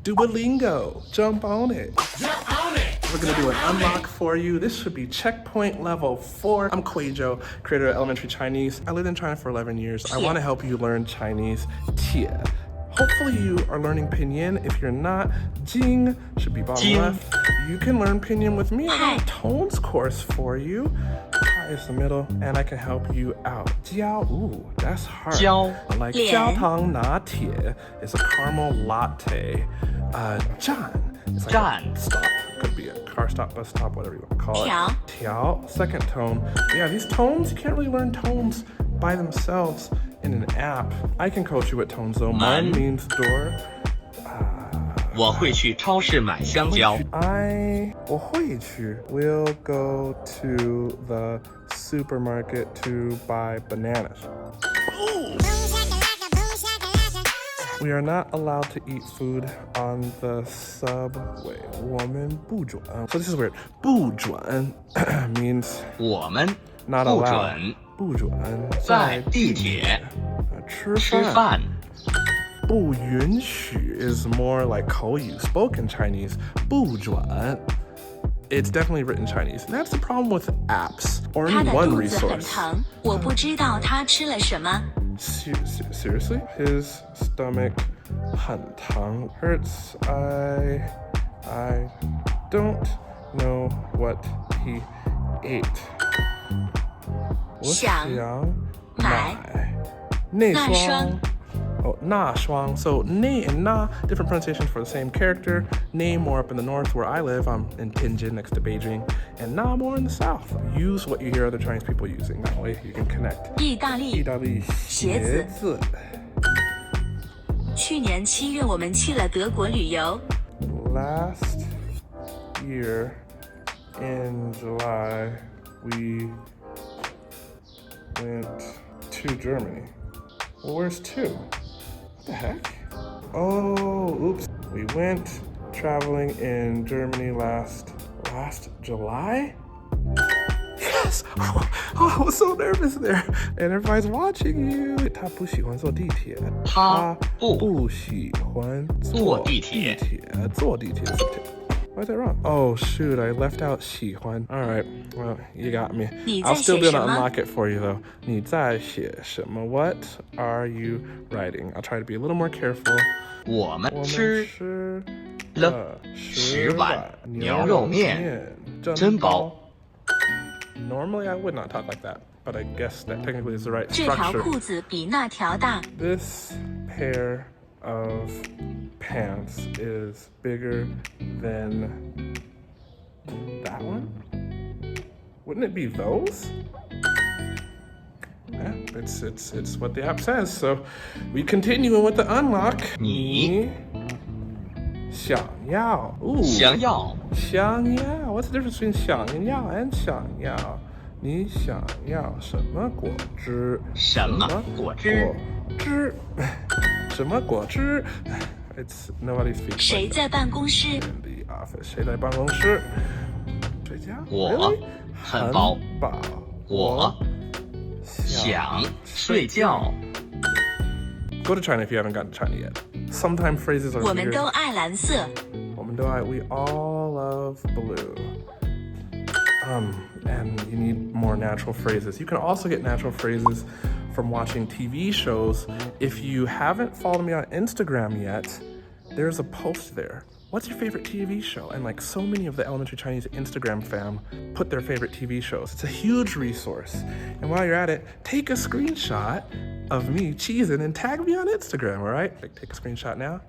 Duolingo, jump on it. Jump on it. We're gonna do an unlock for you. This should be checkpoint level 4. I'm Kuijo, creator of Elementary Chinese. I lived in China for 11 years. I wanna help you learn Chinese. Tie. Hopefully you are learning Pinyin. If you're not, Jing should be bottom left. You can learn Pinyin with me. I got a tones course for you. Pi is the middle, and I can help you out. Jiao, ooh, that's hard. Jiao. Like jiaotang natie is a caramel latte. Zhan is like a stop. Could be a car stop, bus stop, whatever you want to call it. Tiao, second tone. Yeah, these tones, you can't really learn tones by themselves in an app. I can coach you with tones though. Man means door. 我会去超市买香蕉。我会去 will go to the supermarket to buy bananas. We are not allowed to eat food on the subway. 我们不准. So this is weird. 不准 means 我们 not 不 allowed. 准不准在地铁吃吃饭。不允许 is more like 口语, spoken Chinese. 不准 it's definitely written Chinese. And that's the problem with apps or any one resource. 我不知道他吃了什么。 Seriously? His stomach 很疼 hurts. I don't know what he ate. 我想买那双 Oh, na shuang. So ne and na, different pronunciations for the same character. Ne more up in the north where I live. I'm in Tianjin next to Beijing. And na more in the south. Use what you hear other Chinese people using. That way you can connect. 意大利鞋子。去年7月我们去了德国旅游。 Last year in July, we went to Germany. Well, where's 2? What the heck? Oh, oops. We went traveling in Germany last July? Yes! Oh, I was so nervous there. And everybody's watching you. 他不喜欢坐地铁。他不喜欢坐地铁。坐地铁。Why is that wrong? Oh, shoot, I left out 喜欢. All right, well, you got me. I'll still be able to unlock it for you, though. 你在写什么? What are you writing? I'll try to be a little more careful. 我们吃了10碗牛肉面，真饱。 Normally, I would not talk like that, but I guess that technically is the right 这条 structure. 裤子比那条大。 This pair of pants is bigger than that one? Wouldn't it be those? Yeah, it's what the app says. So we continue with the unlock. 你想要. Ooh. 想要 What's the difference between 想要 and 想要? 你想要什么果汁？什么果汁？什么果汁 It's nobody speaks. 谁在办公室 In the office. 谁在办公室？睡觉？我很饱。我想睡觉。 Go to China if you haven't gotten to China yet. Sometimes phrases are 我们 weird. 都爱蓝色。 We all love blue. And you need more natural phrases. You can also get natural phrases from watching TV shows. If you haven't followed me on Instagram yet, there's a post there. What's your favorite TV show? And like so many of the Elementary Chinese Instagram fam put their favorite TV shows. It's a huge resource. And while you're at it, take a screenshot of me cheesing and tag me on Instagram, all right? Like, take a screenshot now.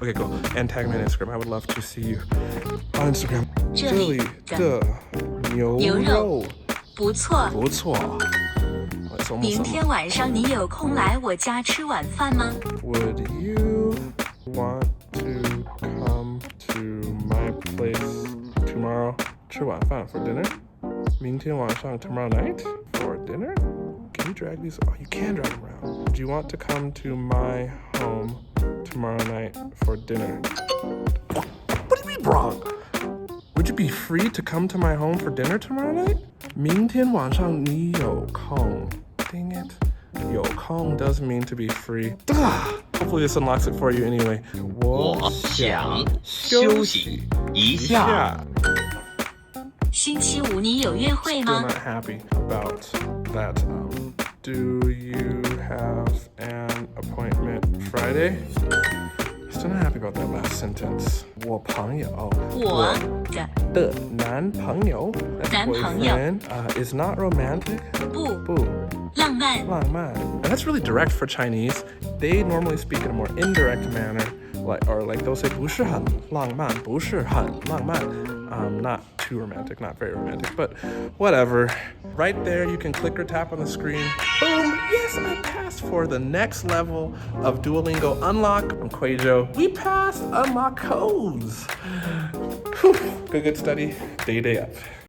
Okay, cool. And tag me on Instagram. I would love to see you on Instagram. 这里的牛肉不错。不错。明天晚上你有空来我家吃晚饭吗？ Would you want to come to my place tomorrow? 吃晚饭 for dinner? 明天晚上 tomorrow night for dinner? Can you drag these? Oh, you can drag them around. Would you want to come to my home tomorrow night for dinner? What do you mean wrong? Would you be free to come to my home for dinner tomorrow night? 明天晚上你有空 Dang it. 有空 does mean to be free. Ugh, Hopefully this unlocks it for you anyway. 我想休息一下。星期五你有约会 Still 吗？ not happy about that. Do you have an appointment Friday? Still not happy about that last sentence. 我朋友我的男朋友男朋友 boyfriend is not romantic. 不浪漫 And that's really direct for Chinese. They normally speak in a more indirect manner, like they'll say 不是很浪漫，不是很浪漫. Not too romantic, not very romantic, but whatever. Right there, you can click or tap on the screen. Boom! Yes, I passed for the next level of Duolingo Unlock. I'm Quajo. We passed unlock codes. Whew. Good study. Day up.